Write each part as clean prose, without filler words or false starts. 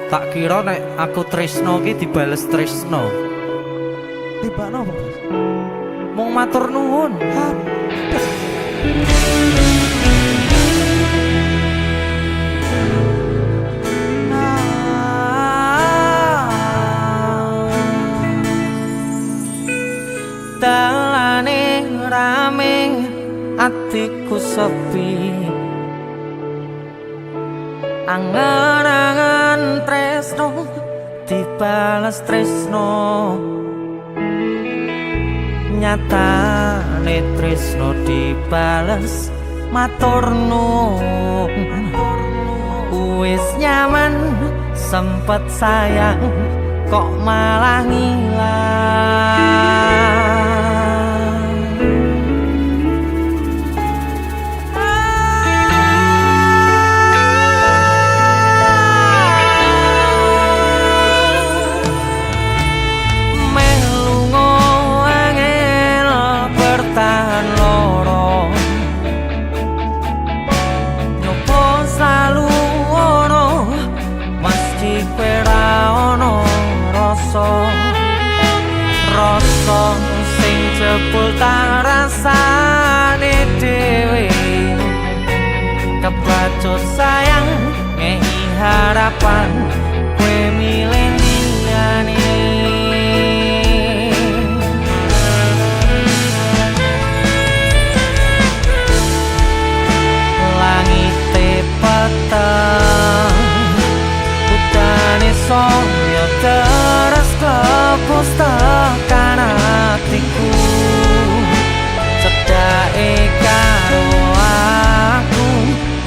Tak kira nek aku tresno ki dibales tresno. Tibakno apa, Bos? Mung matur nuwun. Dalane rame atiku sepi, angan-angan tresno dibales tresno, nyatane tresno dibales matur nuwun. Wis nyaman sempet sayang kok malah ngilang. Rasa sing jebul tak rasane dhewe, kebacut sayang ngehi harapan kowe milih liyane. Langite peteng udane saya terus klepus tekan hatiku, cedake karo aku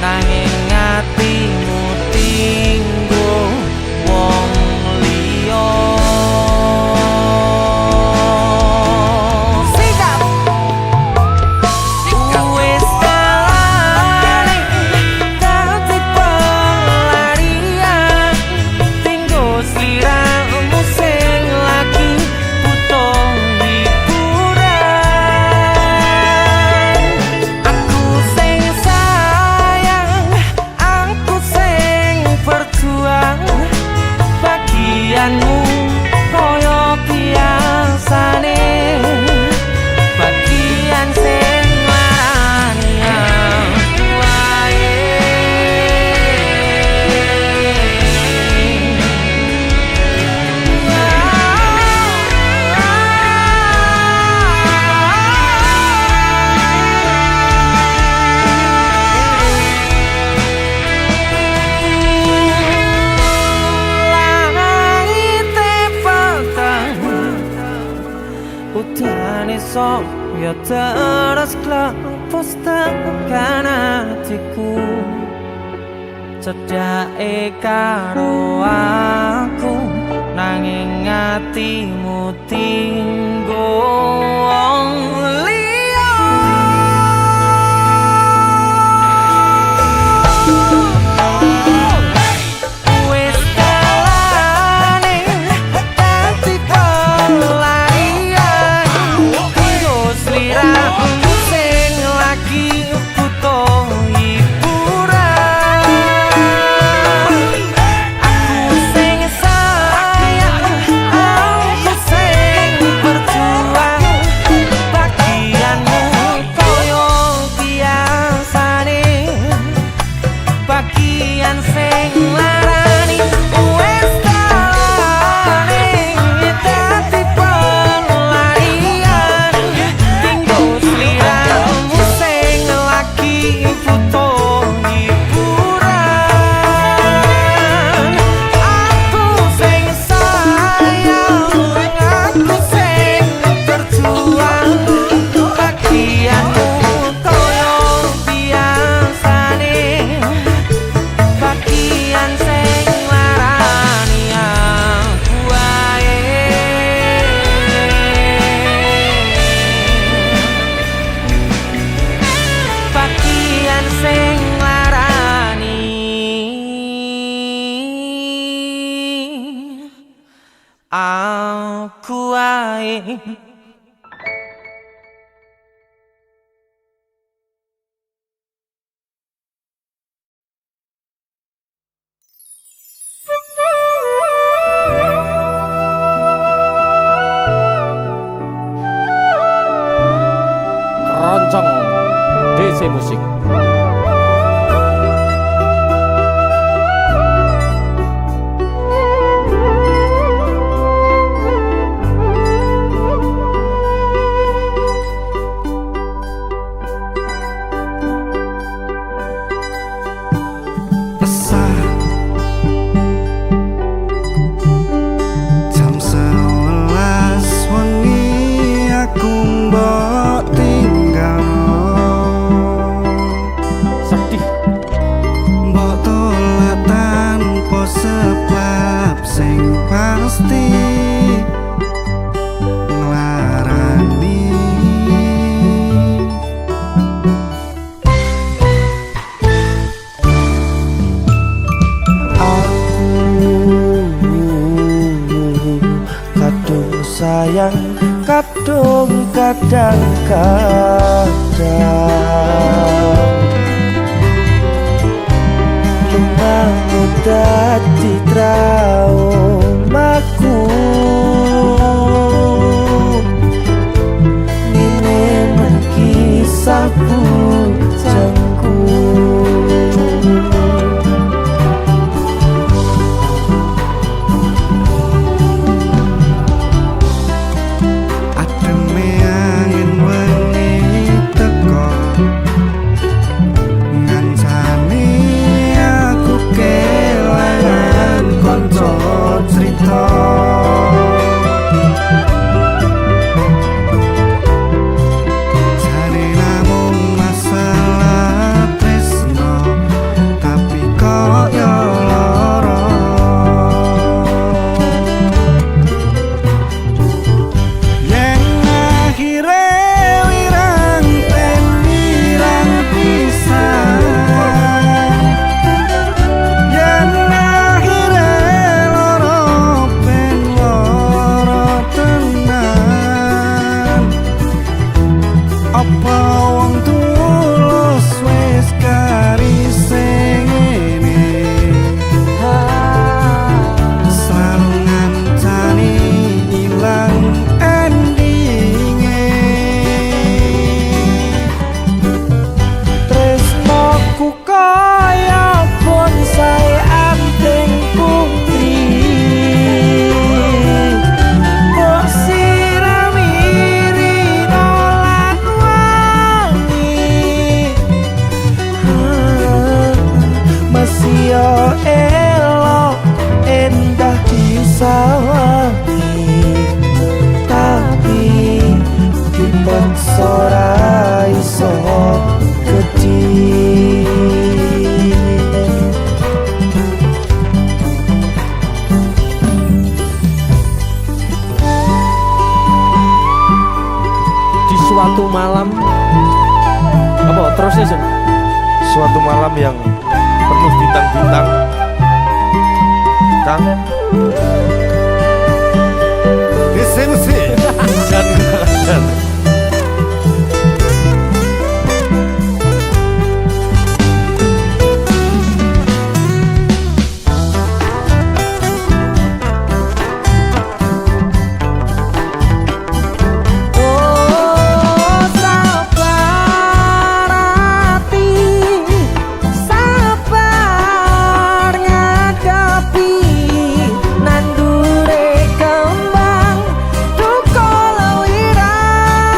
nanging atimu tinggo wong liya. Sikap wis dalane dadi pelarian, tinggo sliramu sing lagi butuh hiburan. Aku sing sayang, aku sing berjuang, bagianmu koyo biasane, bagian sing larani aku wae. Langite peteng udane saya terus klepus tekan hatiku, cedake karo aku nanging atimu tinggo wong liya. Wis dalane dadi pelarian, tinggo sliramu sing lagi butuh hiburan. Aku sing sayang, aku sing berjuang, bagianmu koyo biasane, bagian sing larani. Wis dalane dadi pelarian, tinggo sliramu sing lagi butuh hiburan. Aku sing sayang, aku sing berjuang, bagianmu koyo biasane, bagian sing larani aku wae. Bagian sing WC Musik. Resah jam 11 wengi aku mbok tinggal Sedih. mbok tolak tanpa sebab sing pasti nglarani kadung sayang kadung kadang-kadang lumaku dadi traumaku ngene men kisah bujangku ademe angin wengi teko ngancani aku kelangan kanca crita jane namung masalah tresno tapi kok yo lara yen akhire wirang ten wirang pisan yen akhire lara ben lara tenan apa wong tulus wis karise ngene selalu ngancani ilang endinge tresnoku kaya bonsai anting putri mbok sirami rino lan wangi masih yo elok endah disawangi tapi dipaksa ora iso gedhi Di suatu malam apa terusnya Jen? Suatu malam yang penuh bintang-bintang, Kang. Disensi. Jangan. Oh sabar hati, sabar ngadepi nandure kembang tukul wirang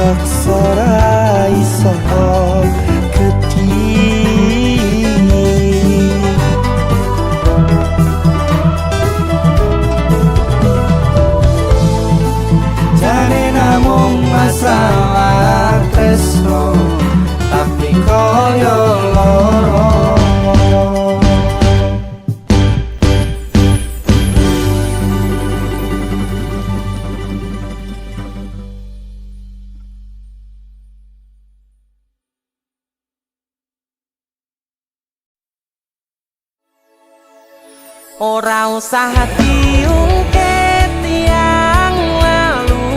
dipaksa ra iso gedhi. Jane namung masalah tresno tapi koyo loro. Ora usah diungkit yang lalu,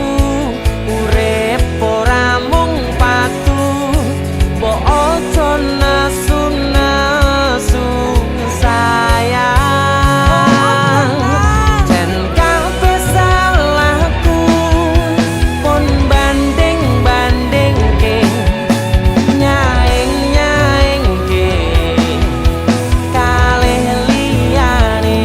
urip ora mung patu, mbok ojo nesu-nesu sayang. Jan kabeh salahku pun banding-bandingke, nyaing-nyaingke kalih liyane.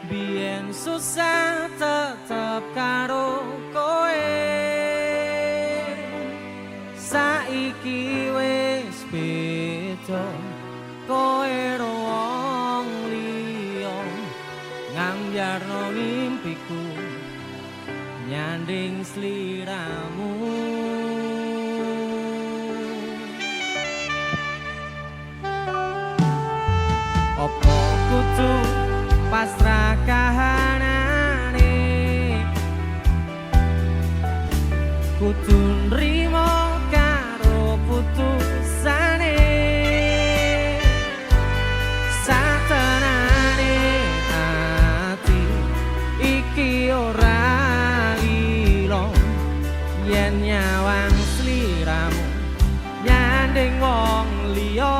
Biyen susah tetep karo kowe, saiki wis beda, kowe wong liya, ngambyarno mimpiku nyanding sliramu. Opo kudu pasrah kahanane, kudu nrimo karo putusane, satenane ati iki ora lilo, yen nyawang sliramu nyanding wong liya.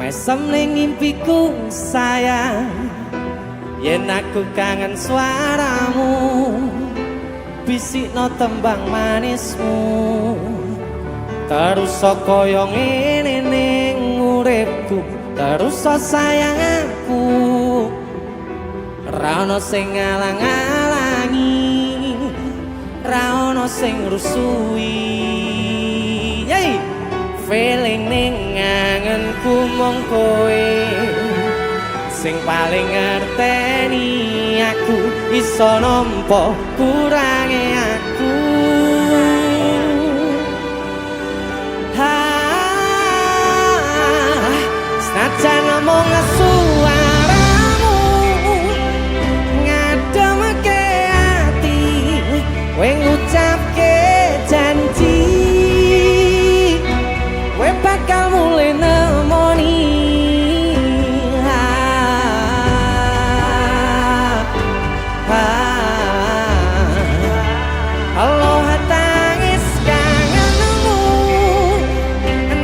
mesem ning ngimpiku sayang, yen aku kangen suaramu, bisikno tembang manismu, terus kaya ngene ning uripku, terus sayang aku, ra ono sing ngalang-alangi, ra ono sing rusui. Yey, feeling ning ngangenku mung kowe sing paling ngerteni aku, iso nampa kurange aku. Senajan mung suaramu ngademke ati, kowe ngucapke janji, kowe bakal mulai nemoni. Allah tangis kangenmu,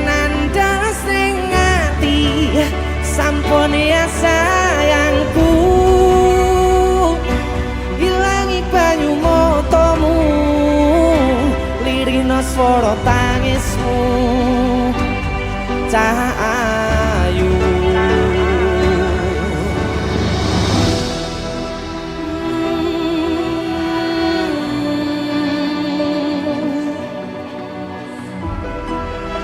nandang sing ati, sampun ya sayangku, ilangi banyu matamu, lirina swara tangismu, cahayu.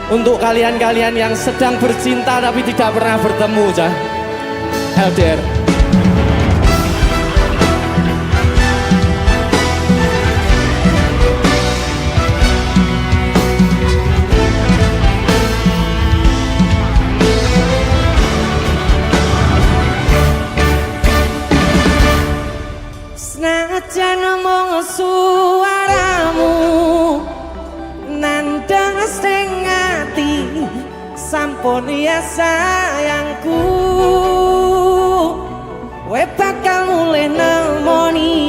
Untuk kalian-kalian yang sedang bercinta tapi tidak pernah bertemu, Cah. LDR. Senajan mung suaramu nandang sing ati, sampun ya sayangku, kowe bakal mulai nemoni.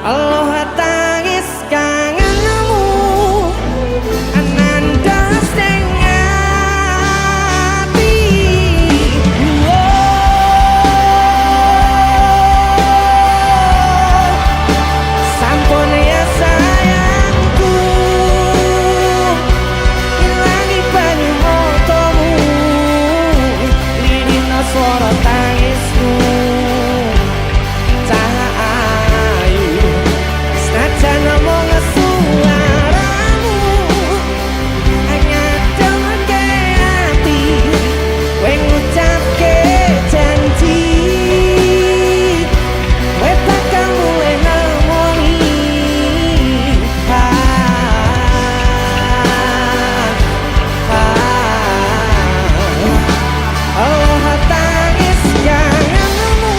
Allah tangis kangenmu, nandang sing ati. Sampun ya sayangku, ilangi banyu matamu, lirina swara tangismu, cahayu. Senajan mung suaramu ngademke ati, kowe ngucapke janji, kowe bakal mulai nemoni. Allah tangis kangenmu,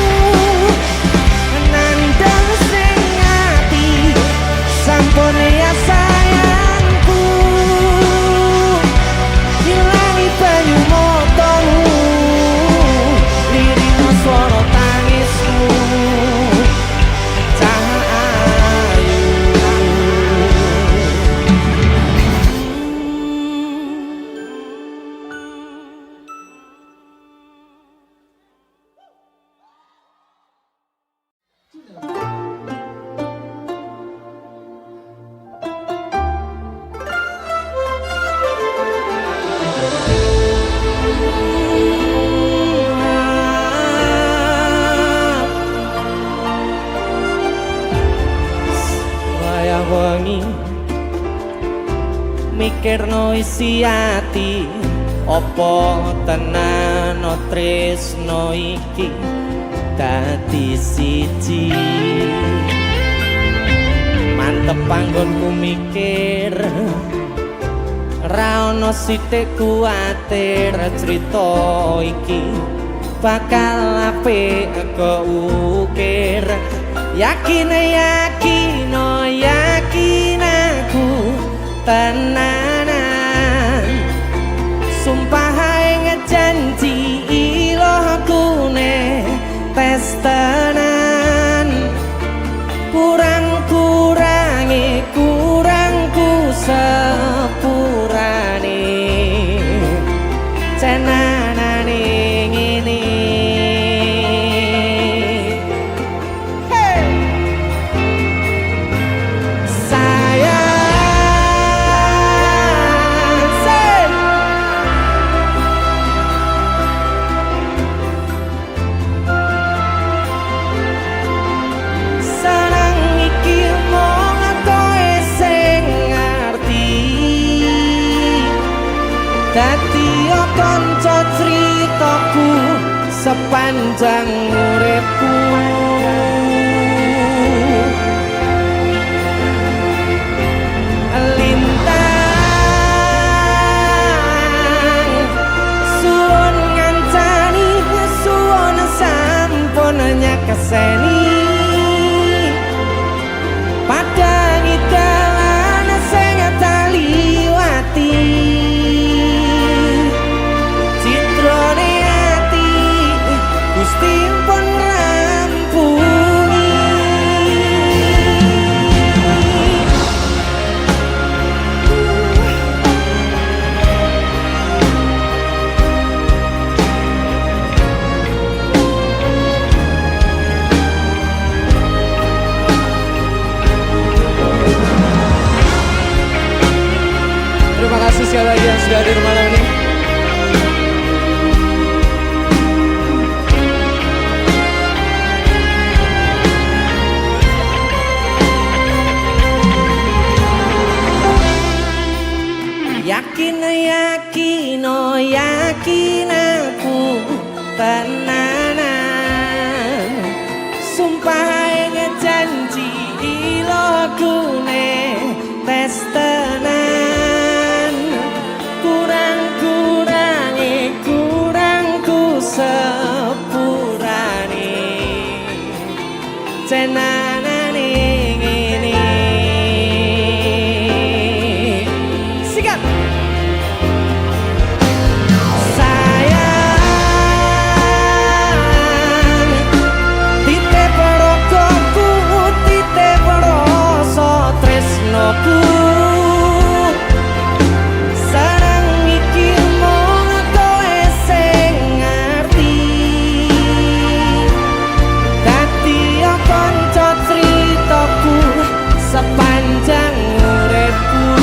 nandang sing ati, sampun ya sayangku, ilangi banyu matamu, lirina swara tangismu, cahayu. Wayah wengi mikirno isi ati, opo tenan tresno iki dadi siji. Mantep panggonku mikir, ra ono sithik kuwatir crita iki bakal apik keukir. Yakin aku tenanan, sumpah ngejanji ilohku ne tes tenan, kurang-kurang dadi kanca critaku sepanjang uripku. Lintang suwun ngancani suwun sampun nyakeseni padangi dalan sing taliwati citrane ati Gusti pun rampuni. Terima kasih sekali lagi yang sudah hadir malam ini. Yakin yakin oh yakin aku tenanan sumpah ngejanji ilogune tes tenan kurangku sepurane cenanane ngene sikat sayang titip rogoku titip rasa tresnoku sepanjang uripku.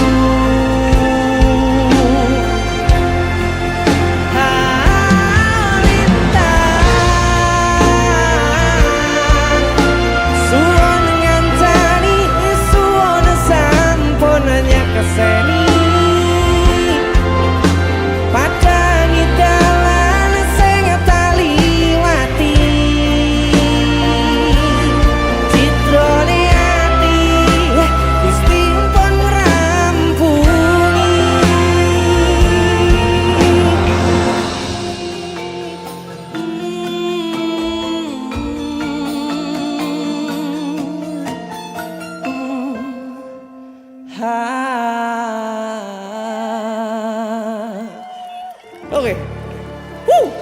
Lintang suwun ngancani suwun sampun nyakeseni padangi dalan sing taliwati citrane Gusti pun rampuni. Oke. Woo.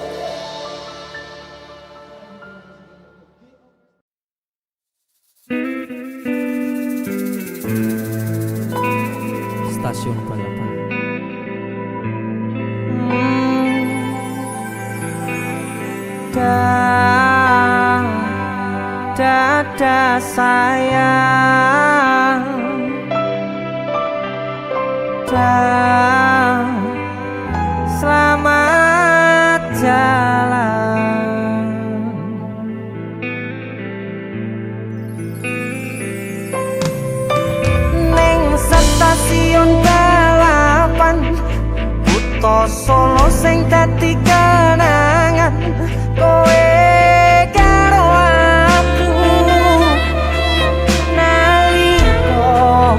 Stasiun balapan. Dada sayang selamat jalan ning stasiun balapan Kutha Solo sing dadi kenangan kowe karo aku nalika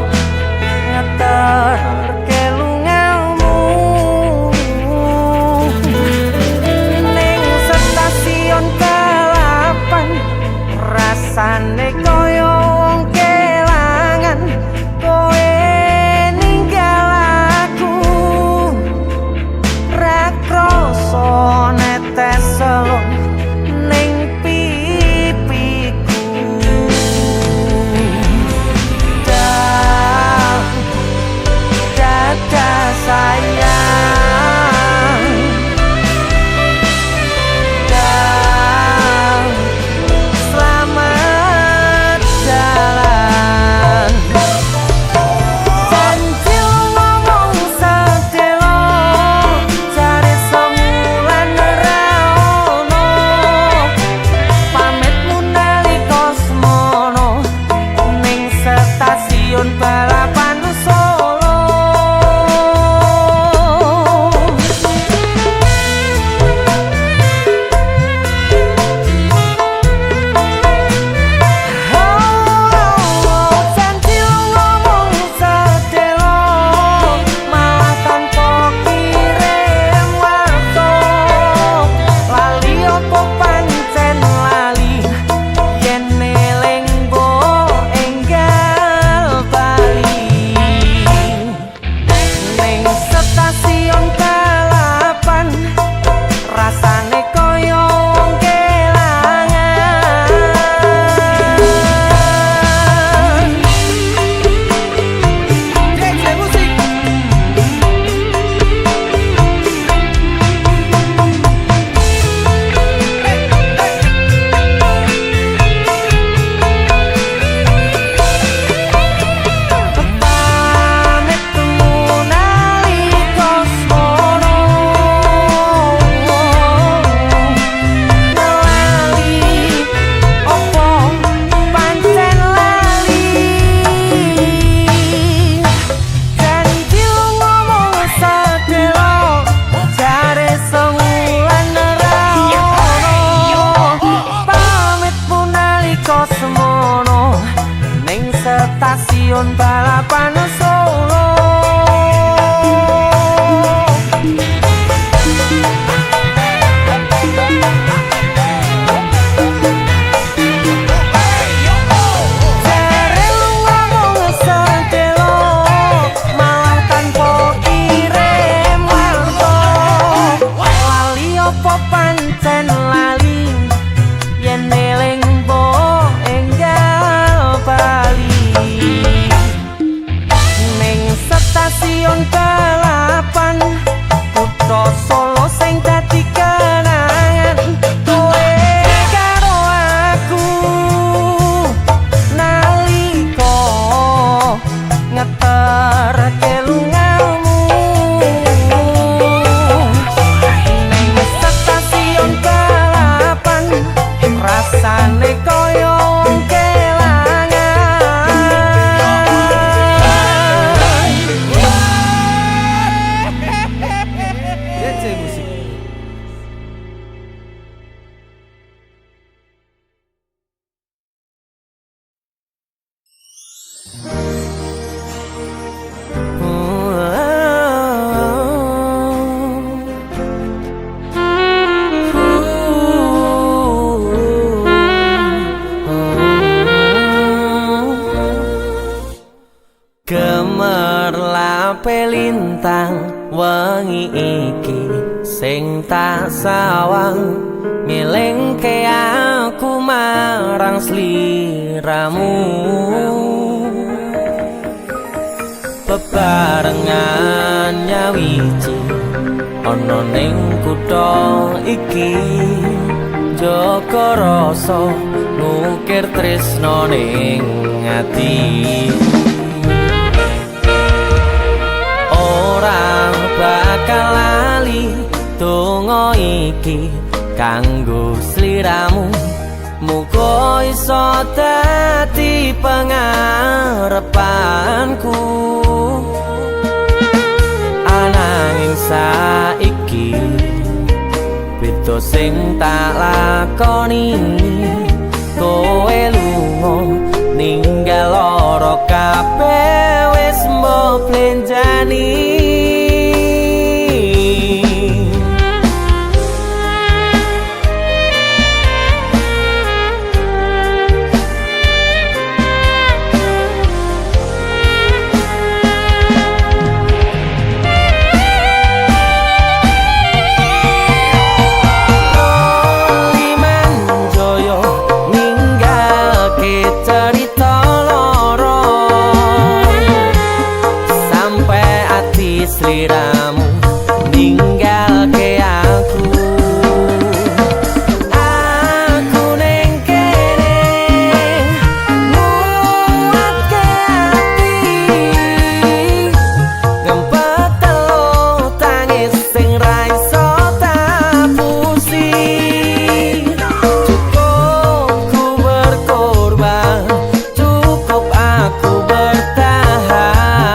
ngeterke lungamu ning stasiun balapan rasane koyo wong kelangan kowe ninggal aku ra krasa netes selon stasiun balapan kutha Solo sing dadi kenangan kowe karo aku nalika ngeterke lungamu ning stasiun balapan rasane koyo wong gemerlape lintang wengi iki sing tak sawang ngelingke aku marang sliramu bebarengan nyawiji ana ning kutha iki joko rasa ngukir tresno ning ati ora bakal lali donga iki kanggo sliramu muga iso dadi pangarepanku ananging saiki beda sing tak lakoni kowe lunga ninggal lara kabeh wis mbok plenjani sliramu ninggalke aku ning kene nguatke ati ngempet telu tangis sing ra iso tapusi cukup ku berkorban cukup aku bertahan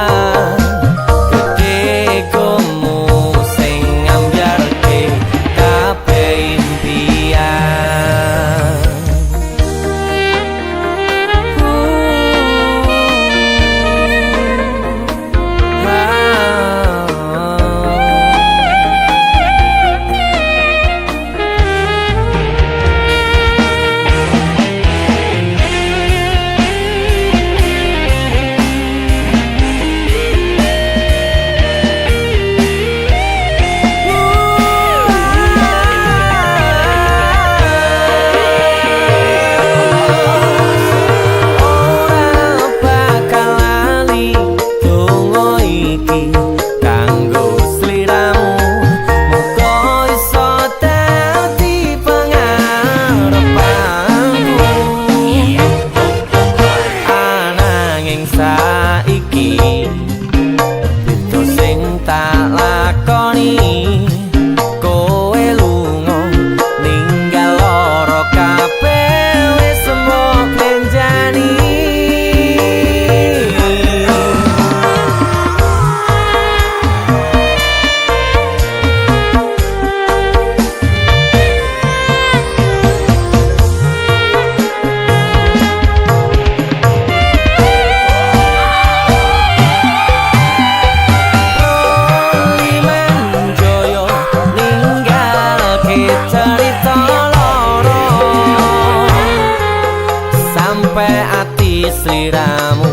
sliramu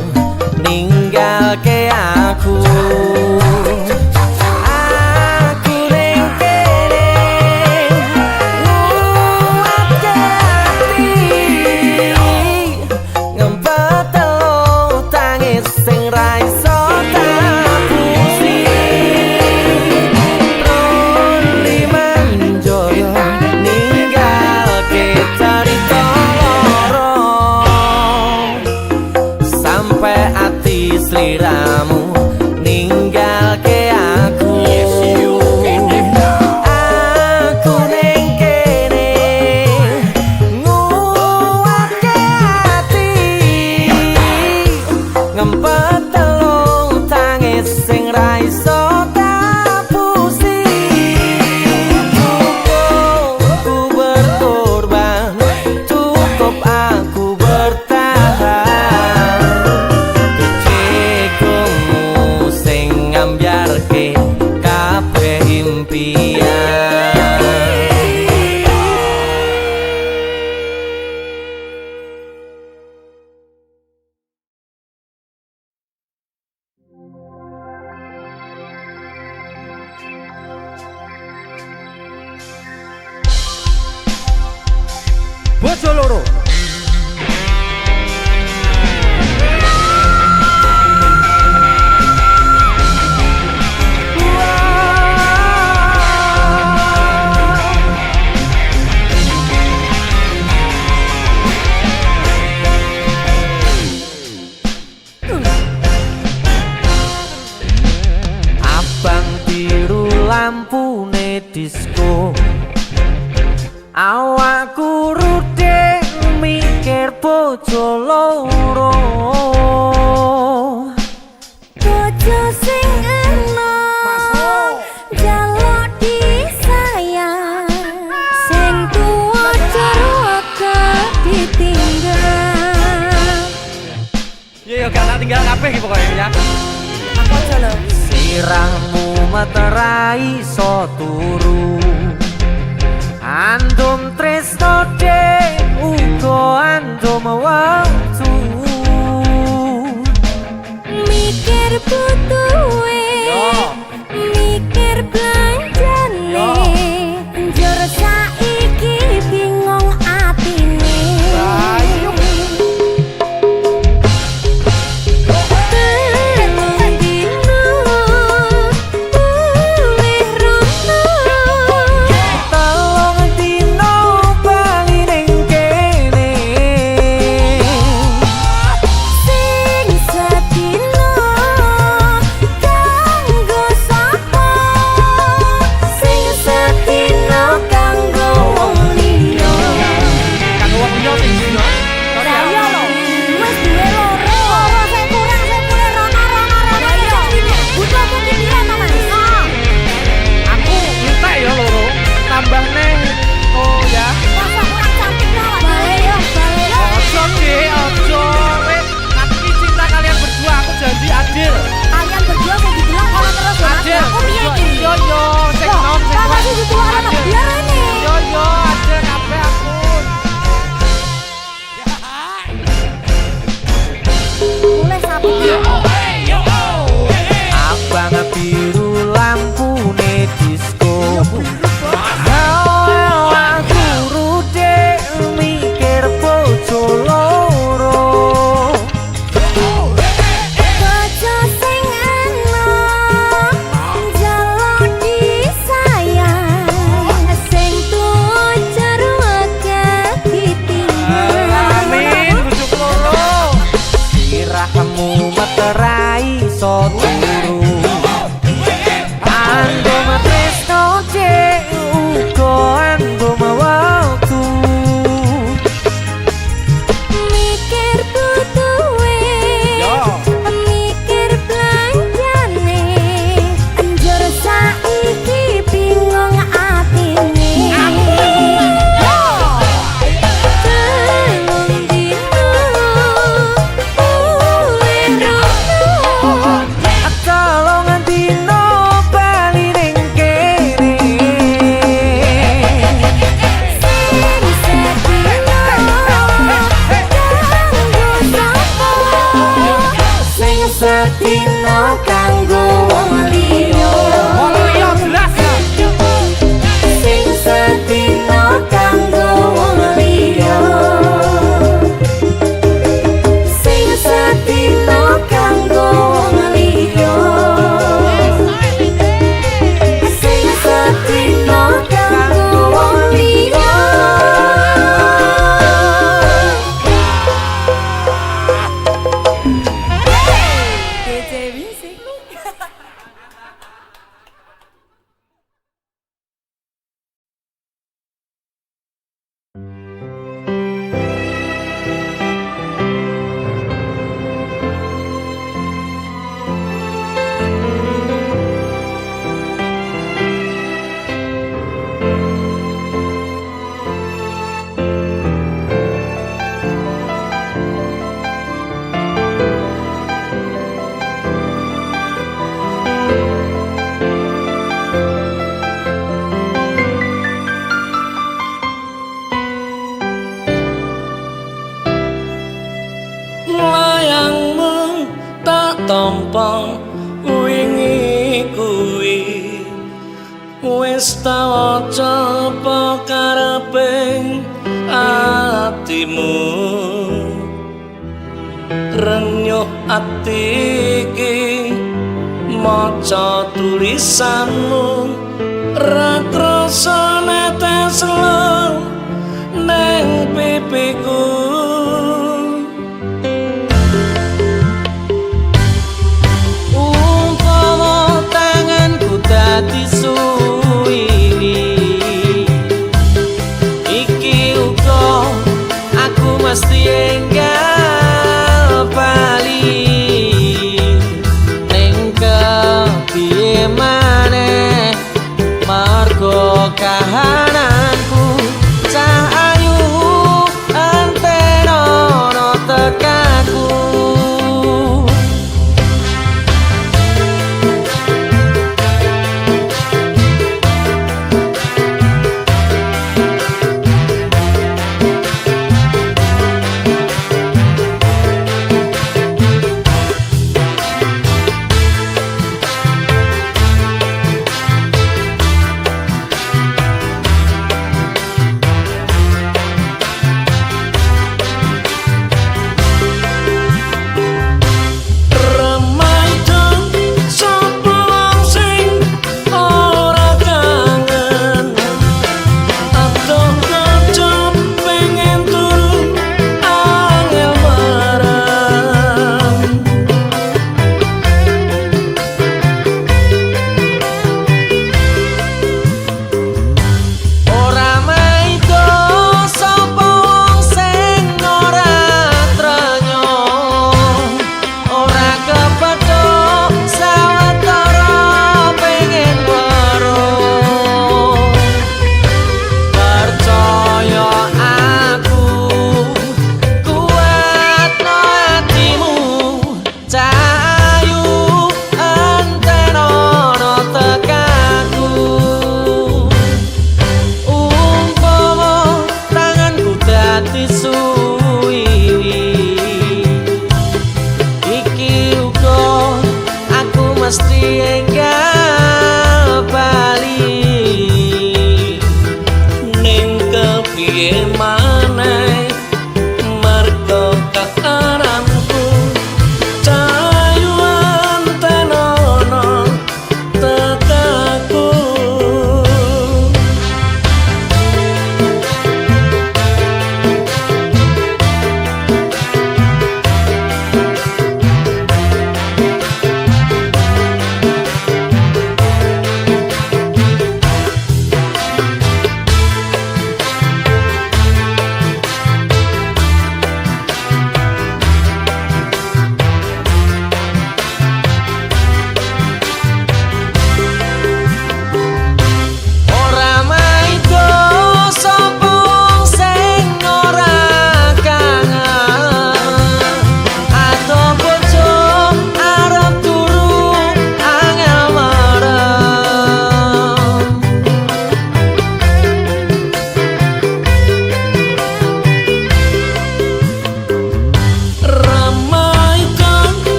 ninggalke aku ning kene nguatke ati ngempet telu tangis sing ra iso tapusi aja loro. Abang biru lampune disko, awakku rudek mikir bojo loro. Bojo sing enom jaluk disayang, sing tuwa durhaka ditinggal. Iya gak tak tinggal kabeh iki pokoke ya. Aku aja lho. Sirahmu materai so turu, andum tresno dek uga andum waktu. Mikir butuhe, mikir belanjane, njur saiki bingung atine. Telung dino luwih rono, Telung dino bali ning kene, sing sedina kanggo sapa, sing sedina kanggo wong liya. Kanggo wong liya sing dino. Lah iya lho, wis duwe loro. Sing kurang rono. Butuh mungkin dia ta, Mas? Aku entek ya loro. Tambah neh. Oh ya. Masa kurang cantik ta, Mas? Bale yo. Ojo Ki, ojo. Weh, tapi cinta kalian berdua aku janji adil. Kalian berdua sing dibilang ora terus ya, Mas. Adil. Aku piye iki? Yo yo, sing nom sing Kakak sing dituwara tak biar ini. Yo yo, adil kabeh aku. Mulai sapu. abang biru lampune disko. Awakku rudek mikir bojo loro. Bojo sing enom jaluk disayang, sing tuwa durhaka ditinggal. Amin, bujuk loro. Sirahmu materai so turu, andum tresno dek uga andum waktu. Mikir butuhe, mikir belanjane, njur saiki bingung atine. Telung dino luwih rono, Telung dino bali ning kene, sing sedina kanggo sapa, sing sedina kanggo wong liya. Wong liya jelas. Sing sedina kanggo wong liya. Sing sedina kanggo wong liya. Sing sedina kanggo wong liya. tampa wingi kuwi wis ta waca apa kareping ati atimu renyuh ati iki maca tulisanmu ra krasa netes lo neng pipiku umpama tanganku dadi suwiwi iki uga aku mesti enggal bali ning kepiye maneh margo kahananku cah ayu antenono tekaku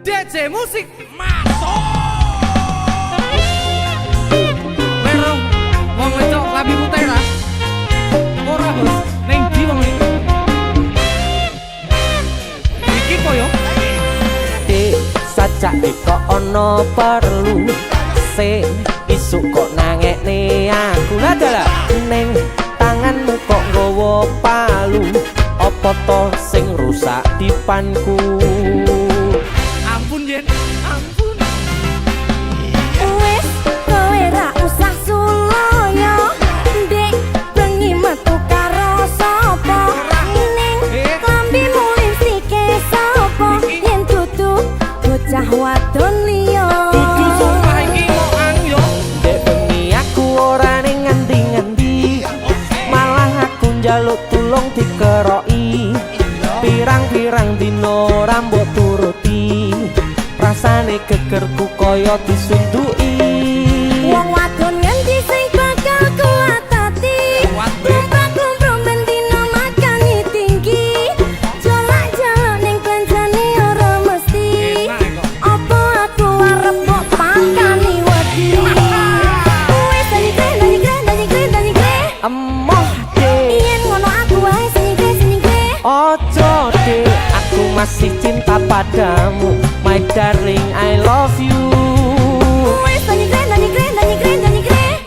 DJ musik masuk. Pero wong wedok lambi putih ra. Ora bos, ning ndi wong iki? Iki koyo sajake kok ana perlu Se isuk kok nangekne aku adalah neng tanganmu kok nggawa palu apa to sing rusak dipanku. Ampun Yen, ampun. Wis kowe ra usah suloyo Dek bengi metu karo sapa Ning klambimu lipstike sapa Yen dudu bocah wadon liya Dudu sumpah iki kok anu yo. Dek bengi aku ora ning ngendi-ngendi malah aku njaluk tulung dikeroki pirang-pirang dino rambut turuti rasane gegerku kaya disunduki. Wong wadon ngendi sing bakal kuatati Kumprak-kumprak bendina makani tinggi Jolak-jolak ning belanjane ora mesti Apa aku arep kok pakani wedi Wis danyigre Emoh dek Yen ngono aku wae senyigre ojo dek aku masih cinta padamu my darling I love you. Wis danyigre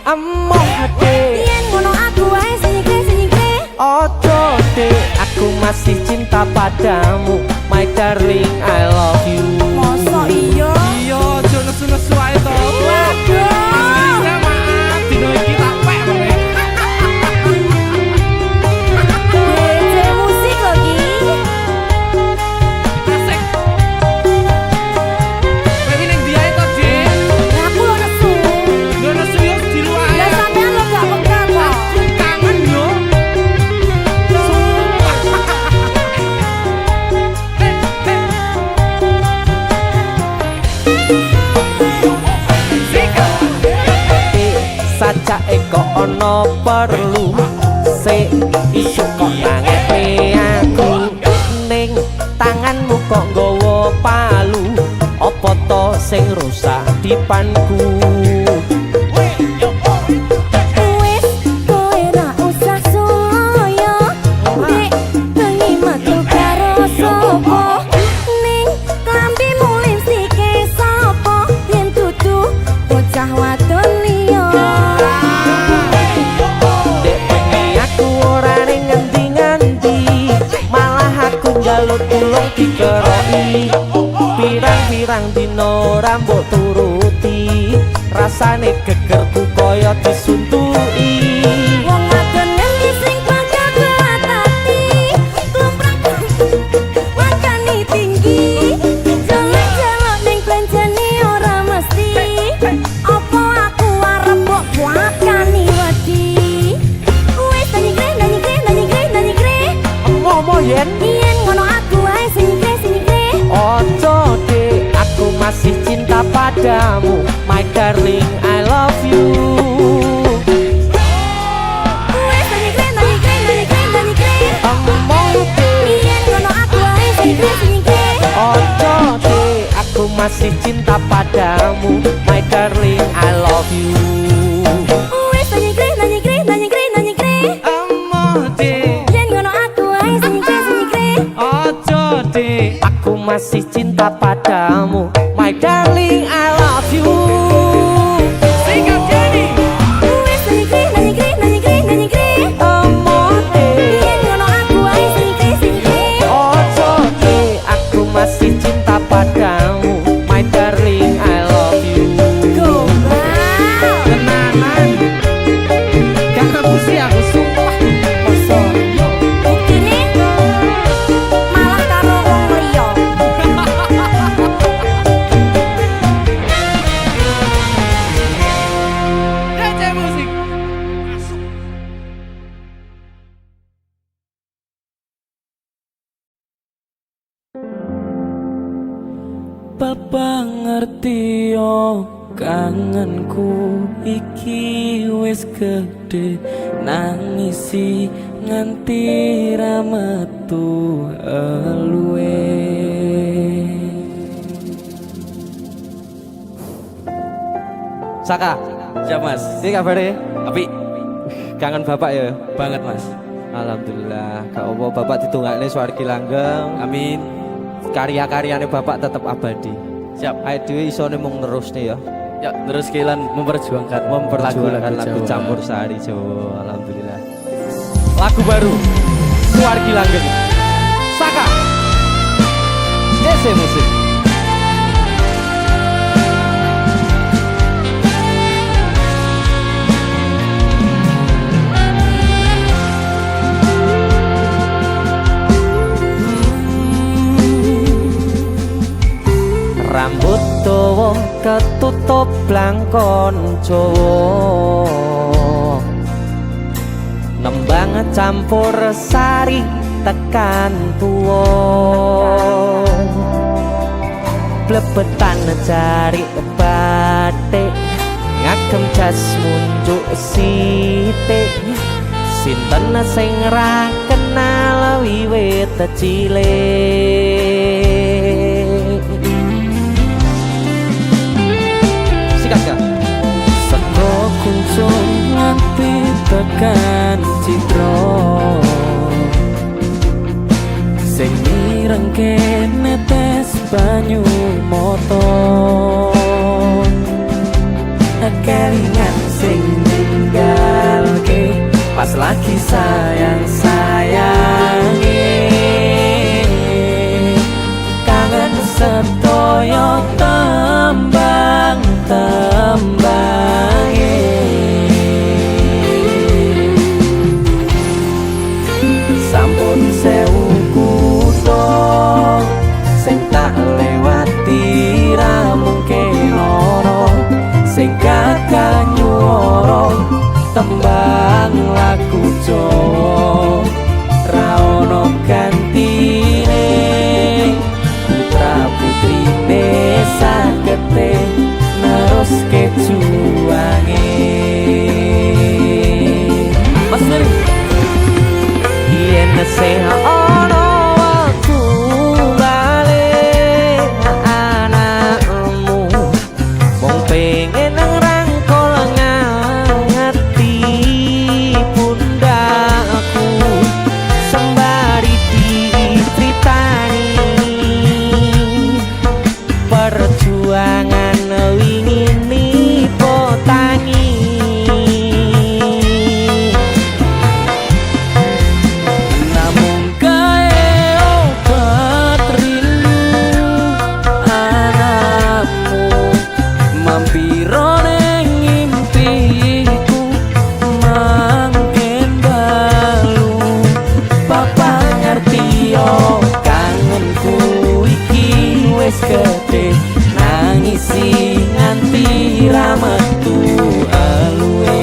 Emoh dek Yen ngono aku wae senyigre ojo dek aku masih cinta padamu my darling I love you. Mosok iya Iya, aja nesu-nesu ae to. Waduh Asli maaf dino iki tak pek kowe. DJ musik lagi Asik. Kowe ning ndi ae to, Dik? Aku lo nesu Yo nesu yo di luar. Lah sampean lo gak pegang kok Kangen yo. Sumpah. Saja eko ono perlu se isu kok nangekne aku ning tanganmu kok nggawa palu apa to sing rusak dipanku. Wis kowe ra usah suloyo Dek bengi metu karo sapa Ning klambimu lipstike sapa Yen dudu bocah wadon liya Dek bengi aku ora ning ngendi-ngendi malah aku njaluk tulung dikeroki pirang-pirang dino rambut turuti rasane gegerku kaya disuntuki. Wong wadon ngendi sing bakal kuatati Kumprak makani tinggi Jolak-jolak ning belanjane ora mesti Apa aku arep kok pakani wedi Wis danyigre Emoh yen Yen ngono aku wae senyigre ojo dek aku masih cinta padamu my darling I love you. Wis danyigre Emoh dek Yen ngono aku wae senyigre ojo dek aku masih cinta padamu my darling I love you. Wis danyigre Emoh Dik. Yen ngono aku wae senyigre Ojo Dik. Aku masih cinta padamu my darling I love you. Sikap jadi. Wis danyigre Emoh dek Yen ngono aku wae senyigre ojo dek aku masih cinta padamu my darling I love you. Gombal Tenanan. Gak ngapusi aku sumpah. Buktine malah karo wong liya DJ musik. Papa ngerti yo kangenku iki wis gede nangisi nganti ra metu eluwe. Saka, Siap mas, ini kabarnya? tapi Kangen bapak ya? banget mas. Alhamdulillah, gak apa bapak ditungakne swargi langgeng. Amin. Karya-karyane bapak tetap abadi. Siap. Ayo dhewe isone mung nerus nih ya. Ya terus Kilan memperjuangkan lagu Jawa. campur sari Jawa. Alhamdulillah. Lagu baru Suwargi Langgeng Saka DC Musik. Rambut dawa ketutup blangkon Jawa, nembang campur sari tekan tuwa, blebetan jari batik ngagem jas munjuk sithik, sinten sing ra kenal wiwit cilik. Sikat Kak. Seko kuncung nganti tekan citra, sing mirengke netes banyu mata, kelingan sing ninggalke pas lagi sayang-sayange, kangen sedaya tembang-tembange. Sampun sewu kutha sing tak lewati ra mungkin lara, sing kakang nyuwara tembang lagu Jawa ra ono gantine, putra putrine sagete neruske juwange. Mas Nuri yen sing ono waktu bali anakmu mung pengen ngrangkul ngati pundakku, sembari dicritani perjuangan wingi nipo tangi. Namun kae obat rindu anakmu mampiro ning impiku, mangken balu papa ngerti yo kangenku iki wis gede, nangisi nganti ra metu aluwe.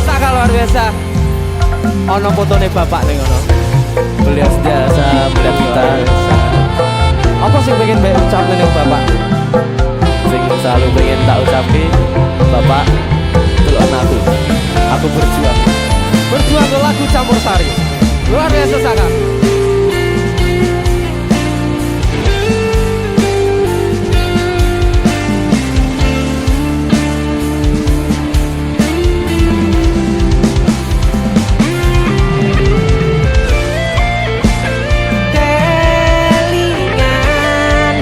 Saka luar biasa. Ono fotone bapak ning ngono. Beliau sentiasa melihat kita. Apa sih pengen mbak ucap ning bapak? Sing selalu pengen tak ucapi, bapak delok aku berjuang ke lagu campur sari. Luar biasa Saka. Kelingan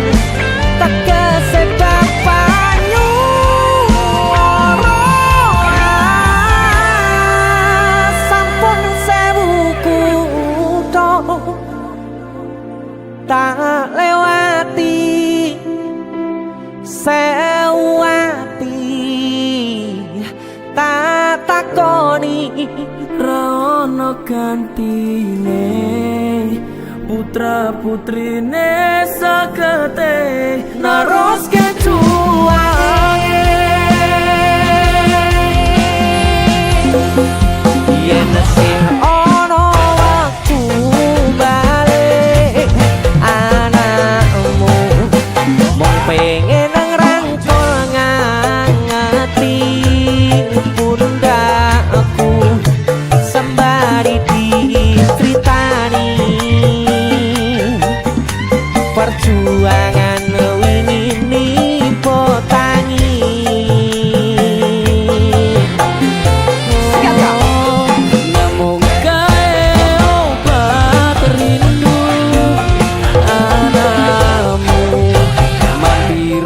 tegese bapak nyuwara, sampun sewu kutha tak lewati, sewu ati tak takoni Ra ono gantine, putra putrine sagete neruske juwange. Yen sing ono waktu bali anakmu mung pengen ngrangkul ngati pundakku, sembari dicritani perjuangan wingi nipo tangi. namung kae obat rindu anakmu mampir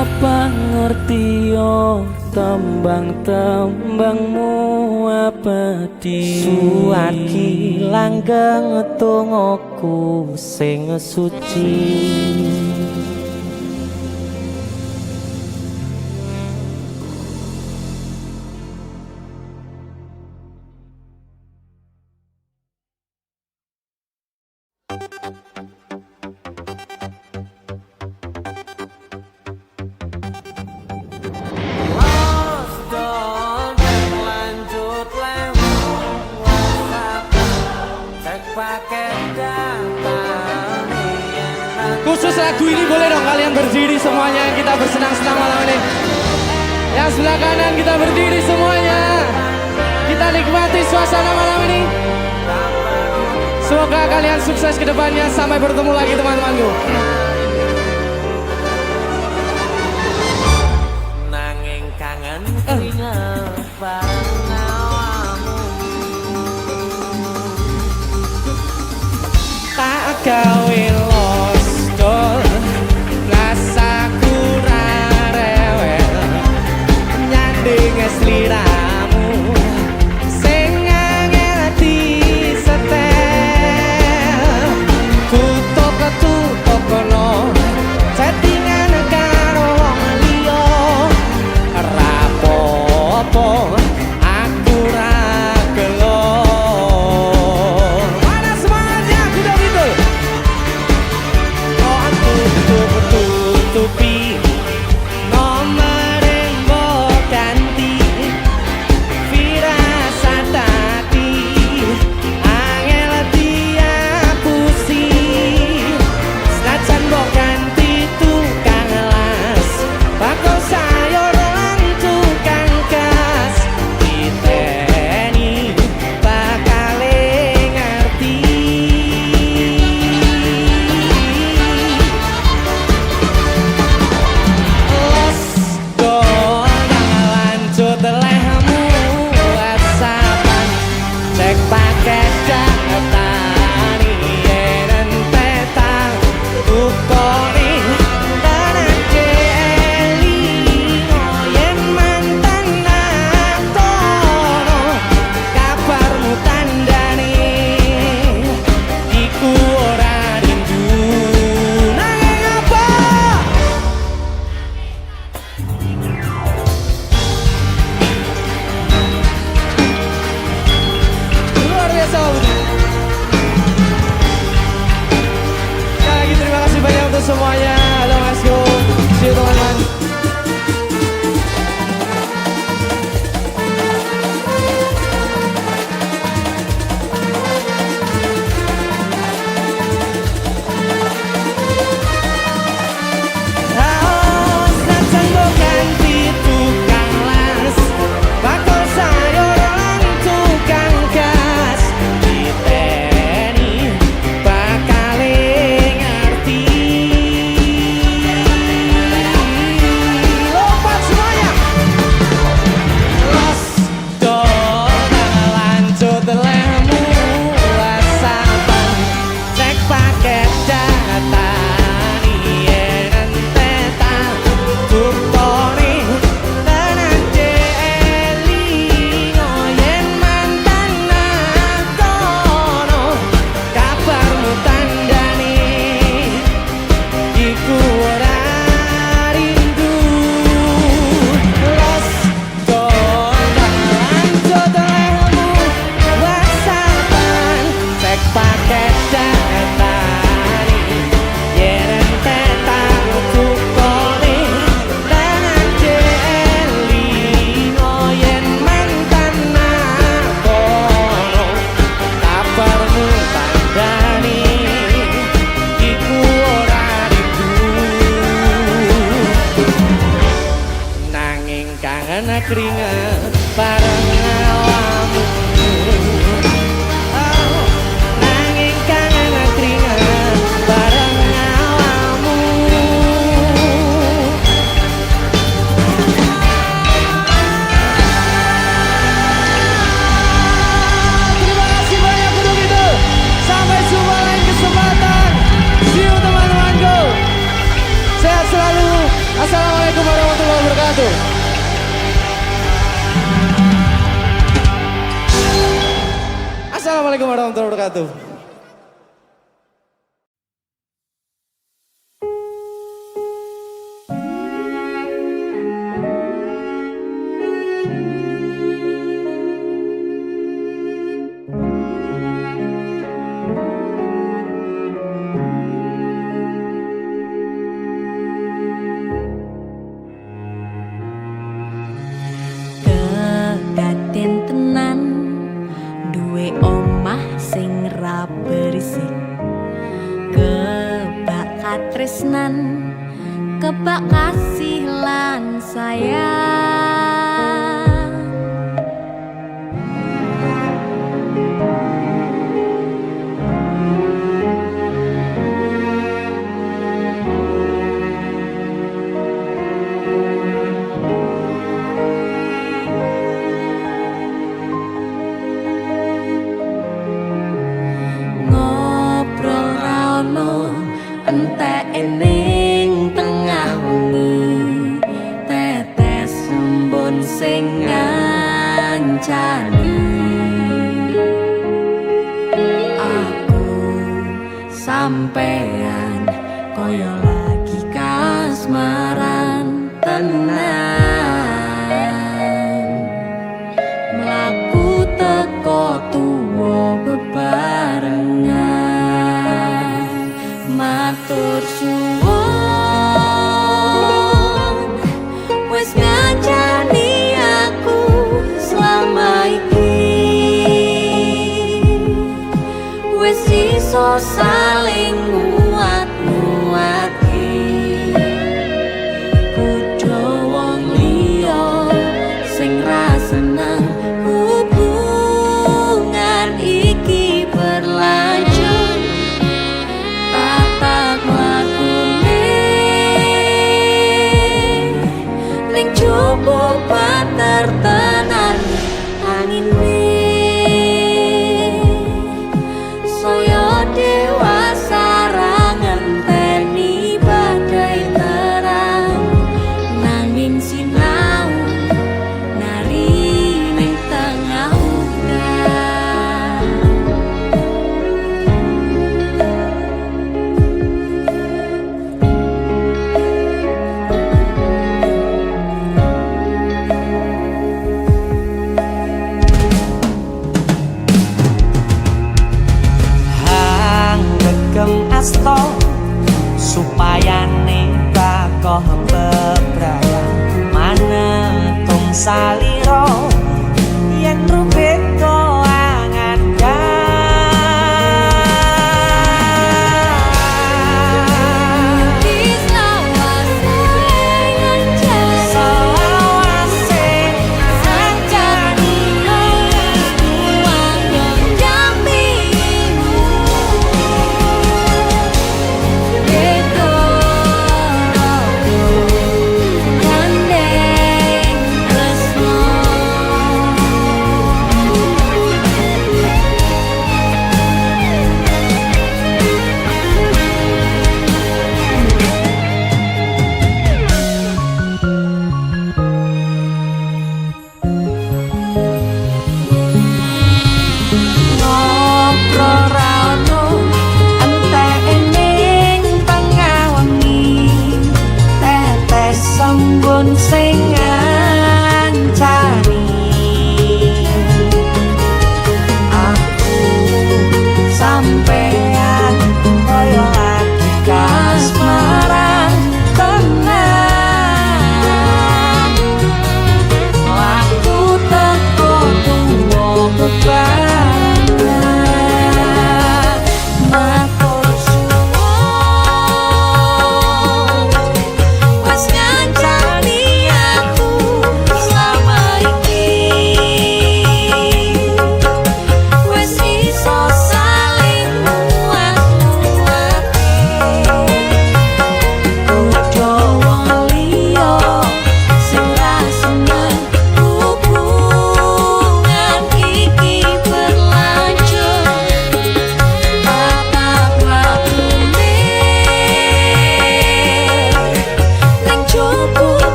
Apa ngerti yo tembang-tembangmu abadi Suwargi langgeng tungoku sing suci Khusus lagu ini boleh dong kalian berdiri semuanya, kita bersenang-senang malam ini. Yang sebelah kanan kita berdiri semuanya, kita nikmati suasana malam ini. Semoga kalian sukses ke depannya. Sampai bertemu lagi teman-temanku. Nanging kangen keringat bareng awamu tak gawe los dol rasaku ra rewel nyanding sliramu sing angel disetel tutuk kono settingan karo wong liya rapopo aku ra gelo. Mana semuanya kuda gitu oh aku tutupi nomor yang mbok ganti firasat hati angel diapusi senajan mbok ganti tukang las bakal sayur lan tukang gas diteni bakal ngerti los do lanjut lehmu whatsappan cek paket datan yen tetan ukoni tenan jeli yen mantan natono kabarmu tandani iku ora rindu nanging apa luar biasa. Sekali lagi terima kasih banyak untuk semuanya. Halo Mas Go, see you teman-teman. Haus najan mbok ganti tukang las bakal sayur lan tukang gas diteni bakal ngerti lompat semuanya los do lanjut lehmu whatsappan cek paket datan yen tetan tukoni tenan jeli yen mantan nakono kabarmu tandani iku ora rindu los do lanjut lehmu whatsappan cek paket datan yen tetan tukoni tenan jeli yen mantan nakono kabarmu tandani iku ora rindu nanging kangen keringet bareng awamu oh, nanging kangen keringet bareng awamu. Terima kasih banyak untuk itu. Sampai jumpa lain kesempatan. See you teman-temanku. Sehat selalu. Assalamualaikum. wabarakatuh. Assalamualaikum warahmatullahi wabarakatuh. Kedaten tenan duwe omah sing ra berisik, kebak katresnan, kebak kasih lan sayang. Ngobrol ra ono enteke ning tengah wengi, tetes embun sing ngancani. Aku sampean koyo lagi kasmaran tenan, mlaku teko tuwa bebarengan, matur suwun wis ngancani aku selama iki, wis iso saling nguat-nguatke, kudu wong liya sing ra seneng hubungan iki berlanjut. Tatak lakune ning jupuk patertenan angine, saya dewasa ra ngenteni badai terang, nanging sinau nari ning tengah udan. Hang gegem asto supaya nekakoh bebraya manetung salira yen rubet koangan sing ngancani aku sampean koyo lagi kasmaran tenan, aku teko tuwa bebarengan, matur suwun wis ngancani aku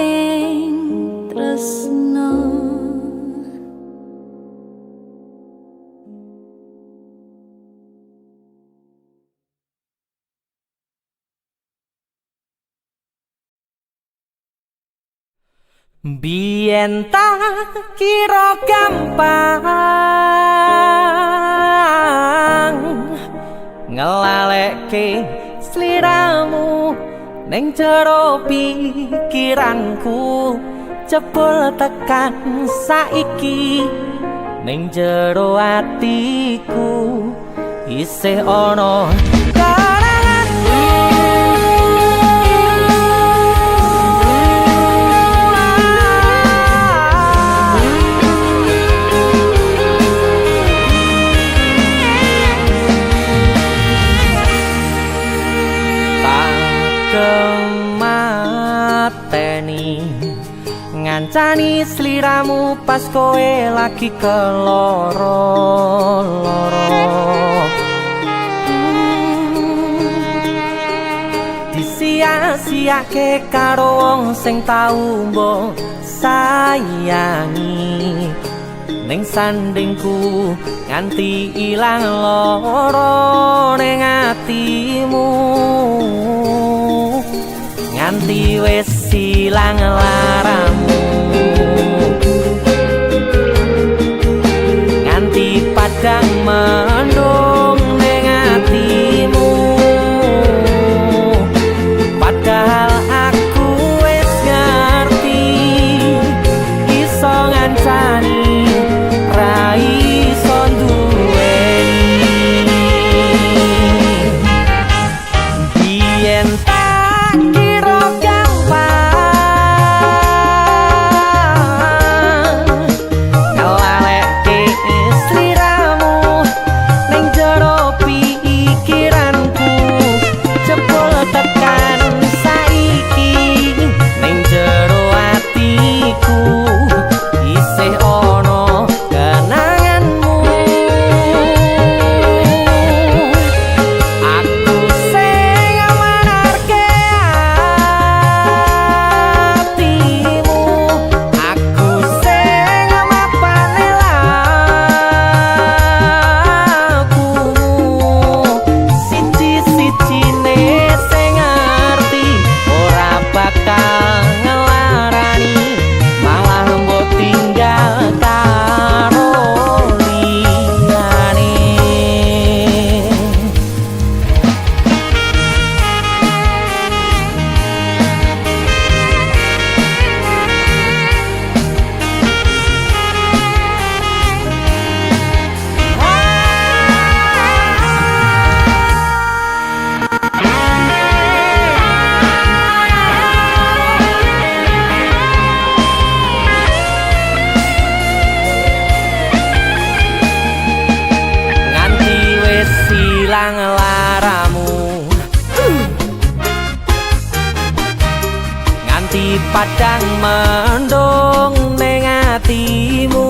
ning tresno. Biyen tak kira gampang ngelalekke sliramu ning jero pikiranku, jebul tekan saiki ning jero atiku isih ana kemateni ngancani sliramu pas kowe lagi keloro-loro. Disia-siake karo wong sing tau mbok sayangi ning sandingku nganti ilang loro ning atimu, nganti wis ilang laramu, nganti padang mendung ning atimu. Padahal aku wis ngerti iso ngancani ra iso duweni. Biyen tak kira gampang ngelalekke sliramu ning jero pikiranku, jebul tekan saiki ning jero atiku isih ana kenanganmu. Aku sing manarke atimu, aku sing mapane lakumu, siji-sijine sing ngerti ora bakal ngelarani, malah mbok tinggal karo liyane. Nganti wis ilang laramu, nganti padang mendung ning atimu.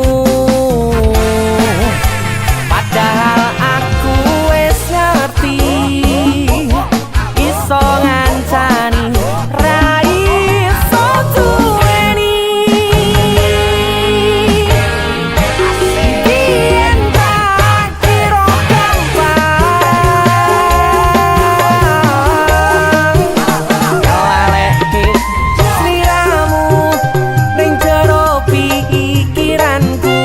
Padahal aku wis ngerti iso ngancani ra iso duweni. Biyen tak kira gampang ngelalekke sliramu ning jero pikiranku,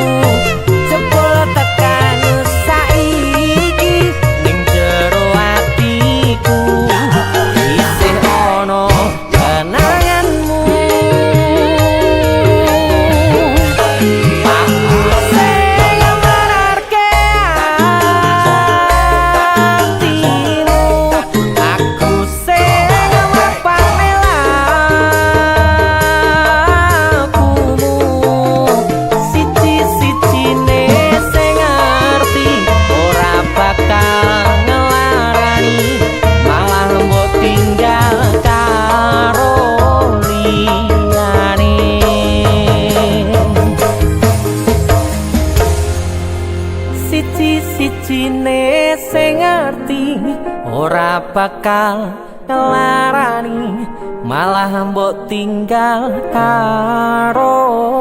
jebul tekan saiki ning jero atiku isih ana kenanganmu. Aku sing manarke atimu, aku sing mapane lakumu, siji-sijine sing ngerti ora bakal ngelarani, malah mbok tinggal karo liyane. Siji-sijine sing ngerti ora bakal ngelarani, malah mbok tinggal karo